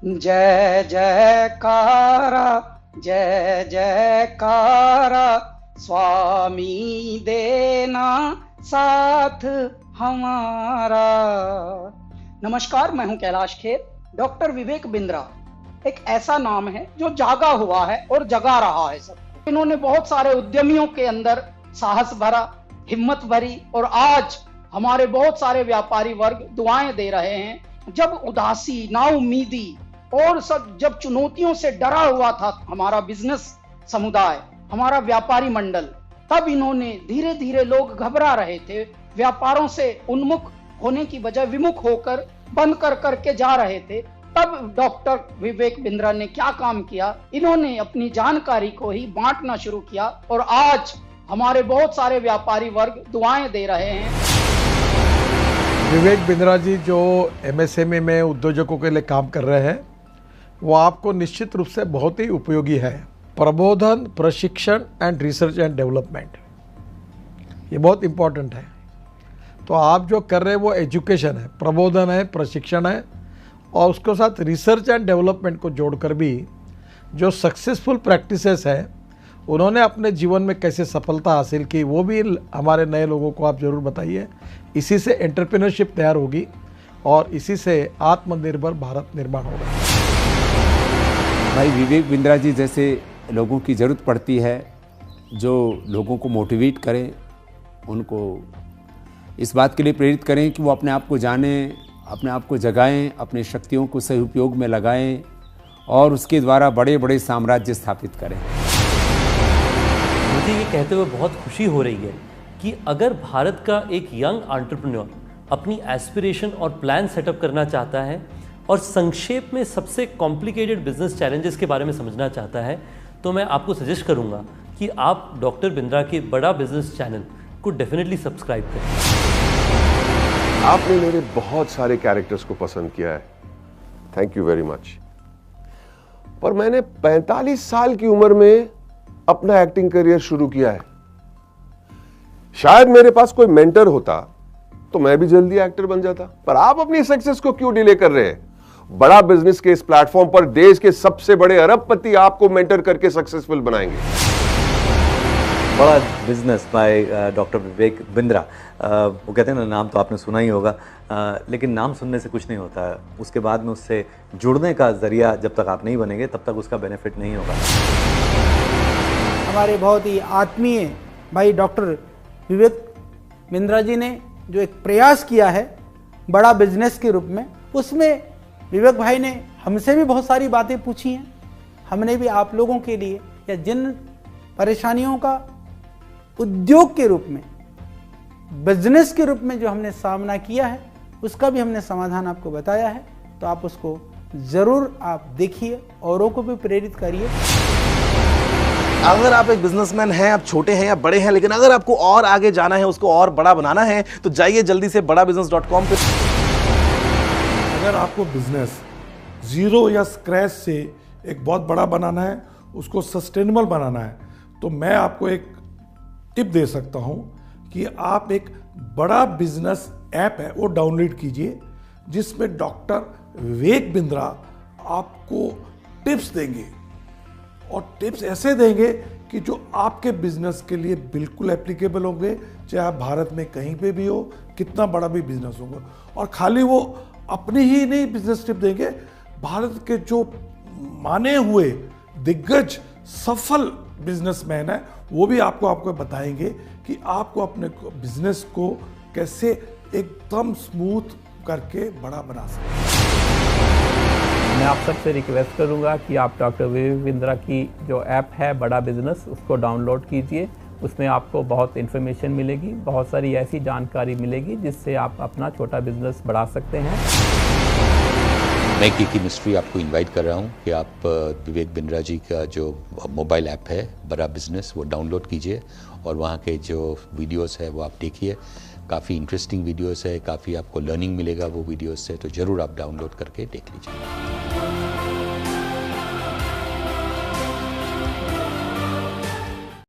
जय जयकारा, जय जयकारा, स्वामी देना साथ हमारा। नमस्कार, मैं हूं कैलाश खेर। डॉक्टर विवेक बिंद्रा एक ऐसा नाम है जो जागा हुआ है और जगा रहा है सब। इन्होंने बहुत सारे उद्यमियों के अंदर साहस भरा, हिम्मत भरी, और आज हमारे बहुत सारे व्यापारी वर्ग दुआएं दे रहे हैं। जब उदासी, नाउमीदी और सब जब चुनौतियों से डरा हुआ था हमारा बिजनेस समुदाय, हमारा व्यापारी मंडल, तब इन्होंने धीरे धीरे, लोग घबरा रहे थे, व्यापारों से उन्मुख होने की बजाय विमुख होकर बंद कर करके जा रहे थे, तब डॉक्टर विवेक बिंद्रा ने क्या काम किया, इन्होंने अपनी जानकारी को ही बांटना शुरू किया और आज हमारे बहुत सारे व्यापारी वर्ग दुआएं दे रहे हैं। विवेक बिंद्रा जी जो एमएसएमई में उद्योजकों के लिए काम कर रहे हैं, वो आपको निश्चित रूप से बहुत ही उपयोगी है। प्रबोधन, प्रशिक्षण एंड रिसर्च एंड डेवलपमेंट, ये बहुत इम्पोर्टेंट है। तो आप जो कर रहे हैं वो एजुकेशन है, प्रबोधन है, प्रशिक्षण है, और उसके साथ रिसर्च एंड डेवलपमेंट को जोड़कर भी जो सक्सेसफुल प्रैक्टिसेस है उन्होंने अपने जीवन में कैसे सफलता हासिल की, वो भी हमारे नए लोगों को आप ज़रूर बताइए। इसी से एंटरप्रेन्योरशिप तैयार होगी और इसी से आत्मनिर्भर भारत निर्माण होगा। भाई विवेक बिंद्रा जी जैसे लोगों की ज़रूरत पड़ती है, जो लोगों को मोटिवेट करें, उनको इस बात के लिए प्रेरित करें कि वो अपने आप को जानें, अपने आप को जगाएं, अपनी शक्तियों को सही उपयोग में लगाएं और उसके द्वारा बड़े बड़े साम्राज्य स्थापित करें। मुझे ये कहते हुए बहुत खुशी हो रही है कि अगर भारत का एक यंग एंटरप्रेन्योर अपनी एस्पिरेशन और प्लान सेटअप करना चाहता है और संक्षेप में सबसे कॉम्प्लिकेटेड बिजनेस चैलेंजेस के बारे में समझना चाहता है, तो मैं आपको सजेस्ट करूंगा कि आप डॉक्टर बिंद्रा के बड़ा बिजनेस चैनल को डेफिनेटली सब्सक्राइब करें। आपने मेरे बहुत सारे कैरेक्टर्स को पसंद किया है, थैंक यू वेरी मच। पर मैंने 45 साल की उम्र में अपना एक्टिंग करियर शुरू किया है। शायद मेरे पास कोई मेंटर होता तो मैं भी जल्दी एक्टर बन जाता। पर आप अपनी सक्सेस को क्यों डिले कर रहे हैं? बड़ा बिजनेस के इस प्लेटफॉर्म पर देश के सबसे बड़े अरबपति आपको मेंटर करके सक्सेसफुल बनाएंगे। बड़ा business by doctor Vivek Bindra. वो कहते हैं ना, नाम तो आपने सुना ही होगा, लेकिन नाम सुनने से कुछ नहीं होता है। उसके बाद में उससे जुड़ने का जरिया जब तक आप नहीं बनेंगे तब तक उसका बेनिफिट नहीं होगा। हमारे बहुत ही आत्मीय भाई डॉक्टर विवेक बिंद्रा जी ने जो एक प्रयास किया है बड़ा बिजनेस के रूप में, उसमें विवेक भाई ने हमसे भी बहुत सारी बातें पूछी हैं। हमने भी आप लोगों के लिए, या जिन परेशानियों का उद्योग के रूप में, बिजनेस के रूप में जो हमने सामना किया है, उसका भी हमने समाधान आपको बताया है। तो आप उसको ज़रूर आप देखिए, औरों को भी प्रेरित करिए। अगर आप एक बिजनेसमैन हैं, आप छोटे हैं या बड़े हैं, लेकिन अगर आपको और आगे जाना है, उसको और बड़ा बनाना है, तो जाइए जल्दी से badabusiness.com पे। अगर आपको बिजनेस जीरो या स्क्रैच से एक बहुत बड़ा बनाना है, उसको सस्टेनेबल बनाना है, तो मैं आपको एक टिप दे सकता हूं कि आप एक बड़ा बिजनेस ऐप है वो डाउनलोड कीजिए, जिसमें डॉक्टर विवेक बिंद्रा आपको टिप्स देंगे, और टिप्स ऐसे देंगे कि जो आपके बिजनेस के लिए बिल्कुल एप्लीकेबल होंगे, चाहे आप भारत में कहीं पे भी हो, कितना बड़ा भी बिजनेस होगा। और खाली वो अपनी ही नहीं बिजनेस टिप देंगे, भारत के जो माने हुए दिग्गज सफल बिजनेसमैन है वो भी आपको बताएंगे कि आपको अपने बिजनेस को कैसे एकदम स्मूथ करके बड़ा बना सकते। मैं आप सबसे रिक्वेस्ट करूंगा कि आप डॉक्टर विवेक बिंद्रा की जो ऐप है बड़ा बिजनेस, उसको डाउनलोड कीजिए। उसमें आपको बहुत इन्फॉर्मेशन मिलेगी, बहुत सारी ऐसी जानकारी मिलेगी जिससे आप अपना छोटा बिजनेस बढ़ा सकते हैं। मैं की मिस्ट्री आपको इनवाइट कर रहा हूं कि आप विवेक बिंद्रा जी का जो मोबाइल ऐप है बड़ा बिजनेस, वो डाउनलोड कीजिए और वहाँ के जो वीडियोस है वो आप देखिए। काफ़ी इंटरेस्टिंग वीडियोस है, काफ़ी आपको लर्निंग मिलेगा वो वीडियोस से, तो ज़रूर आप डाउनलोड करके देख लीजिए।